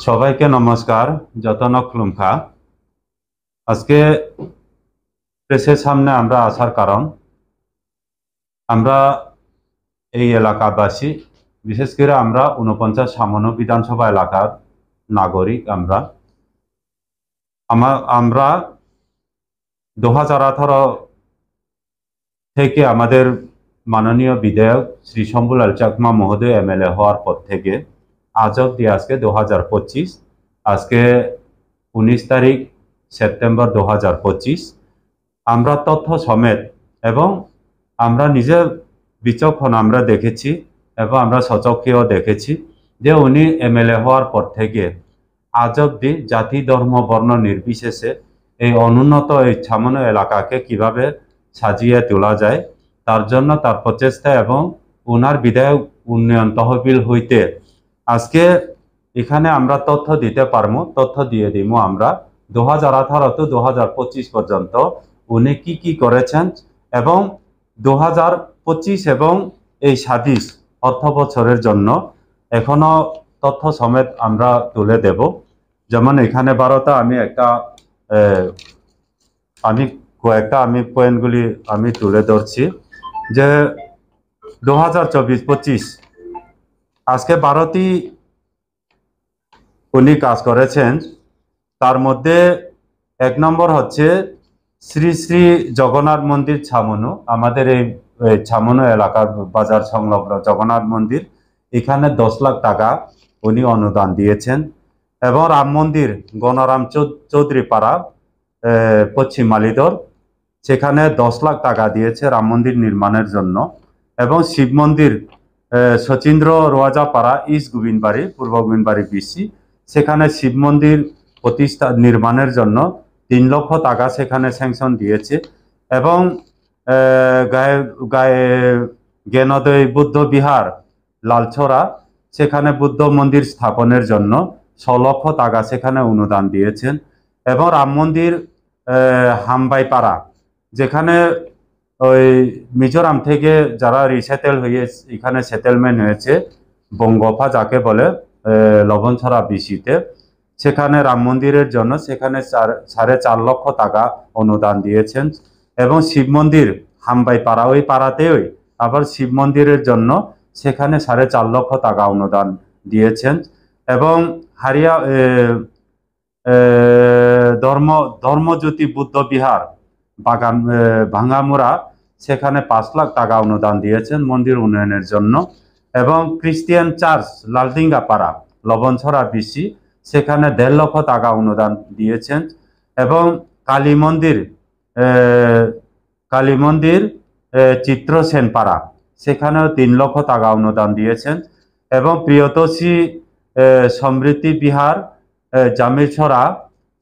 সবাইকে নমস্কার। যতন খুলুমখা। আজকে প্রেসের সামনে আমরা আসার কারণ, আমরা এই এলাকাবাসী, বিশেষ করে আমরা ৪৯ সামান্য বিধানসভা এলাকার নাগরিক। আমরা 2018 থেকে আমাদের মাননীয় বিধায়ক শ্রী শম্ভুলাল চাকমা মহোদয় এমএলএ হওয়ার পর থেকে আজ অব্দি আজকে 2025, আজকে 19 তারিখ সেপ্টেম্বর 2025, আমরা তথ্য সমেত এবং আমরা নিজের বিচক্ষণ আমরা দেখেছি এবং আমরা সচক্ষেও দেখেছি যে উনি এমএলএ হওয়ার পর থেকে আজ অব্দি জাতি ধর্ম বর্ণ নির্বিশেষে এই অনুন্নত এই সামান্য এলাকাকে কিভাবে সাজিয়ে তোলা যায় তার জন্য তার প্রচেষ্টা এবং ওনার বিধায়ক উন্নয়ন তহবিল হইতে আজকে এখানে আমরা তথ্য দিতে পারবো, তথ্য দিয়ে দিব আমরা 2018 তো 2025 পর্যন্ত উনি কি করেছেন এবং 2025 এবং এই 27 অর্থ বছরের জন্য এখনো তথ্য সমেত আমরা তুলে দেব। যেমন এখানে 12টা আমি কয়েকটা পয়েন্টগুলি আমি তুলে ধরছি যে 2024-25 আজকে 12টি উনি কাজ করেছেন। তার মধ্যে 1 নম্বর হচ্ছে শ্রী শ্রী জগন্নাথ মন্দির ছামনু, আমাদের এই ছামনু এলাকার বাজার সংলগ্ন জগন্নাথ মন্দির, এখানে 10 লাখ টাকা উনি অনুদান দিয়েছেন। এবং রাম মন্দির গণরাম চৌধুরী পাড়া পশ্চিম মালিদর, সেখানে 10 লাখ টাকা দিয়েছে রাম মন্দির নির্মাণের জন্য। এবং শিব মন্দির সচিন্দ্র রোয়াজা পাড়া ইস্ট গোবিন্দবাড়ি পূর্ব গোবিন্দবাড়ি বিসি, সেখানে শিব মন্দির প্রতিষ্ঠা নির্মাণের জন্য 3 লক্ষ টাকা সেখানে স্যাংশন দিয়েছে। এবং জ্ঞানোদয় বুদ্ধ বিহার লালছড়া, সেখানে বুদ্ধ মন্দির স্থাপনের জন্য 6 লক্ষ টাকা সেখানে অনুদান দিয়েছেন। এবং রাম মন্দির হামবাইপাড়া, যেখানে ওই মিজোরাম থেকে যারা রিসেটেল হয়ে এখানে সেটেলমেন্ট হয়েছে, বঙ্গফা যাকে বলে লবণছড়া বিসিতে, সেখানে রাম মন্দিরের জন্য সেখানে 4.5 লক্ষ টাকা অনুদান দিয়েছেন। এবং শিব মন্দির হামবাইপাড়া, ওই পাড়াতেই আবার শিব মন্দিরের জন্য সেখানে 4.5 লক্ষ টাকা অনুদান দিয়েছেন। এবং ধর্মজ্যোতি বুদ্ধ বিহার ভাঙ্গামুড়া, সেখানে 5 লাখ টাকা অনুদান দিয়েছেন মন্দির উন্নয়নের জন্য। এবং খ্রিস্টিয়ান চার্চ লালডিঙ্গা পাড়া লবণছড়া বিসি, সেখানে 1.5 লক্ষ টাকা অনুদান দিয়েছেন। এবং কালী মন্দির চিত্রসেন পাড়া, সেখানেও 3 লক্ষ টাকা অনুদান দিয়েছেন। এবং প্রিয়তোষী সমৃদ্ধি বিহার জামিরছড়া,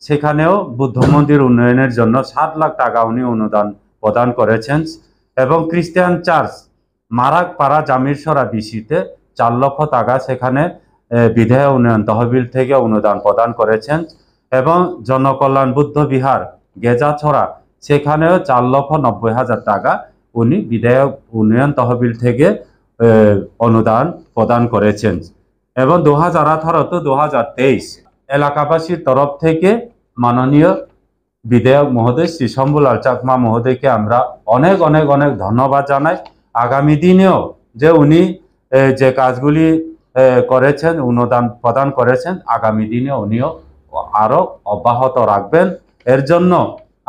সেখানেও বুদ্ধ মন্দির উন্নয়নের জন্য 7 লাখ টাকা উনি অনুদান প্রদান করেছেন। এবং খ্রিস্টান চার্চ মারাকপাড়া জামিরছড়া বিসিতে 4 লক্ষ টাকা সেখানে বিধায়ক উন্নয়ন তহবিল থেকে অনুদান প্রদান করেছেন। এবং জনকল্যাণ বুদ্ধ বিহার গেজাছড়া, সেখানেও 4,90,000 টাকা উনি বিধায়ক উন্নয়ন তহবিল থেকে অনুদান প্রদান করেছেন। এবং 2018 তো 2023 এলাকাবাসীর তরফ থেকে মাননীয় বিধায়ক মহোদয় শ্রী শম্ভুলাল চাকমা মহোদয়কে আমরা অনেক অনেক অনেক ধন্যবাদ জানাই। আগামী দিনেও যে উনি যে কাজগুলি করেছেন, অনুদান প্রদান করেছেন, আগামী দিনে উনিও আরো অব্যাহত রাখবেন। এর জন্য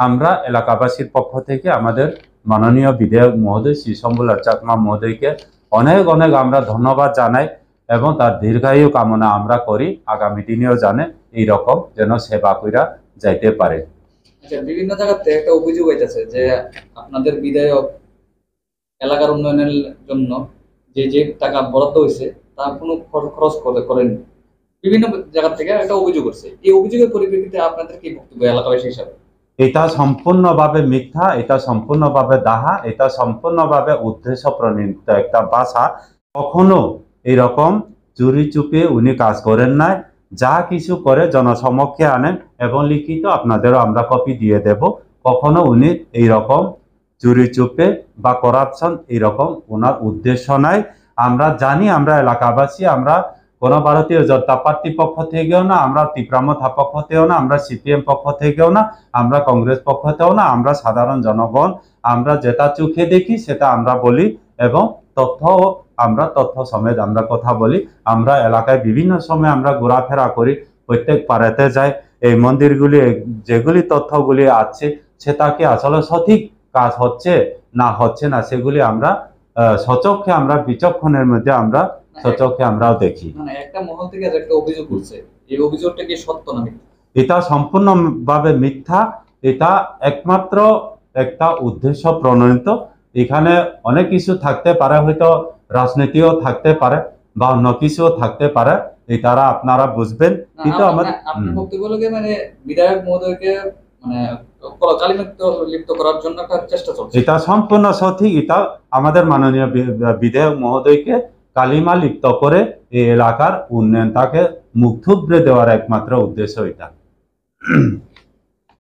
আমরা এলাকাবাসীর পক্ষ থেকে আমাদের মাননীয় বিধায়ক মহোদয় শ্রী শম্ভুলাল চাকমা মহোদয়কে অনেক অনেক আমরা ধন্যবাদ জানাই এবং তার দীর্ঘায়ু কামনা আমরা করি। আগামী দিনেও জানে এইরকম যেন সেবা কইরা যাইতে পারে। আচ্ছা, বিভিন্ন জায়গাতে একটা অভিযোগ হইতেছে যে আপনাদের বিধায়ক এলাকার উন্নয়নের জন্য যে টাকা বরাদ্দ হয়েছে তা কোনো খরচ করেন, বিভিন্ন জায়গা থেকে একটা অভিযোগ করছে। এই অভিযোগের পরিপ্রেক্ষিতে আপনাদের কি বক্তব্য এলাকাবাসী হিসাবে? এটা সম্পূর্ণভাবে মিথ্যা, এটা সম্পূর্ণভাবে দাহা, এটা সম্পূর্ণভাবে উদ্দেশ্য প্রণীত একটা ভাষা। কখনো এরকম চুরি চুপে উনি কাজ করেন নাই। যা কিছু করে জনসমক্ষে আনেন এবং লিখিত আপনাদেরও আমরা কপি দিয়ে দেব। কখনো উনি এইরকম চুরি চুপে বা করাপশন এইরকম ওনার উদ্দেশ্য নাই। আমরা জানি, আমরা এলাকাবাসী, আমরা কোনো ভারতীয় জনতা পার্টি পক্ষ থেকেও না, আমরা তীব্রামথা পক্ষ থেকেও না, আমরা সিপিএম পক্ষ থেকেও না, আমরা কংগ্রেস পক্ষ থেকেও না, আমরা সাধারণ জনগণ, আমরা যেটা চোখে দেখি সেটা আমরা বলি এবং আমরা তথ্য সমেত আমরা কথা বলি। আমরা এলাকায় বিভিন্ন সময় আমরা ঘোরাফেরা করি, প্রত্যেক পাড়াতে যাই, এই মন্দিরগুলি যেগুলি তথ্যগুলি আছে সেটাকে আসলে সঠিক কাজ হচ্ছে না হচ্ছে না সেগুলি আমরা সচক্ষে, আমরা বিচক্ষণের মধ্যে আমরা সচক্ষে আমরাও দেখি। মানে একটা মহল থেকে যে একটা অভিযোগ করছে, এই অভিযোগটা কি সত্য না মিথ্যা? এটা সম্পূর্ণভাবে মিথ্যা। এটা একমাত্র একটা উদ্দেশ্য প্রণোদিত। এখানে অনেক কিছু থাকতে পারে, হয়তো রাজনীতিও থাকতে পারে বা অন্য কিছুও থাকতে পারে, এটারা আপনারা বুঝবেন। কিন্তু আমাদের আপনার বক্তব্য হলো মানে বিধায়ক মহোদয়কে মানে কালিমালিপ্ত লিপ্ত করার জন্য একটা চেষ্টা চলছে। এটা সম্পূর্ণ সঠিক। এটা আমাদের মাননীয় বিধায়ক মহোদয়কে কালিমা লিপ্ত করে এই এলাকার উন্নয়নটাকে মুখ থুবড়ে দেওয়ার একমাত্র উদ্দেশ্য এটা।